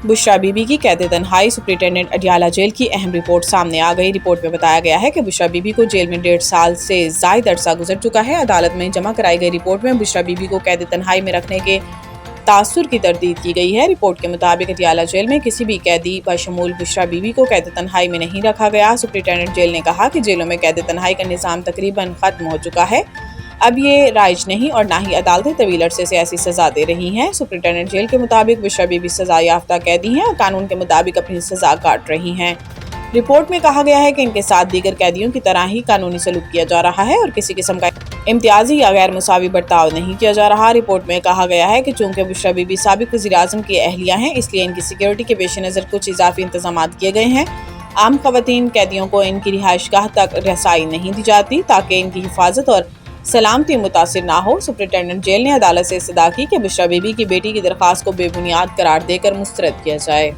Bushra be be کی قید تنہائی، سپرنٹینڈنٹ اڈیالہ جیل کی اہم رپورٹ سامنے آ گئی۔ رپورٹ میں بتایا گیا ہے کہ بشریٰ بی بی کو جیل میں 1.5 سال سے زائد عرصہ گزر چکا ہے۔ عدالت میں جمع کرائی گئی رپورٹ میں بشریٰ بی بی کو قید تنہائی میں رکھنے کے تاثر کی تردید کی گئی ہے۔ رپورٹ کے مطابق اڈیالہ جیل میں کسی بھی قیدی بشمول بشریٰ بی بی کو قید تنہائی میں نہیں رکھا گیا۔ سپرنٹینڈنٹ جیل نے کہا کہ جیلوں میں قید تنہائی کا نظام تقریباً ختم ہو چکا ہے، اب یہ رائج نہیں اور نہ ہی عدالتیں طویل عرصے سے ایسی سزا دے رہی ہیں۔ سپرنٹینڈنٹ جیل کے مطابق بشریٰ بی بی سزا یافتہ قیدی ہیں اور قانون کے مطابق اپنی سزا کاٹ رہی ہیں۔ رپورٹ میں کہا گیا ہے کہ ان کے ساتھ دیگر قیدیوں کی طرح ہی قانونی سلوک کیا جا رہا ہے اور کسی قسم کا امتیازی یا غیر مساوی برتاؤ نہیں کیا جا رہا۔ رپورٹ میں کہا گیا ہے کہ چونکہ بشریٰ بی بی سابق وزیر اعظم کی اہلیہ ہیں، اس لیے ان کی سیکیورٹی کے پیش نظر کچھ اضافی انتظامات کیے گئے ہیں۔ عام خواتین قیدیوں کو ان کی رہائش گاہ تک رسائی نہیں دی جاتی تاکہ ان کی حفاظت اور سلامتی متاثر نہ ہو۔ سپرنٹینڈنٹ جیل نے عدالت سے استدعا کی کہ بشریٰ بی بی کی بیٹی کی درخواست کو بے بنیاد قرار دے کر مسترد کیا جائے۔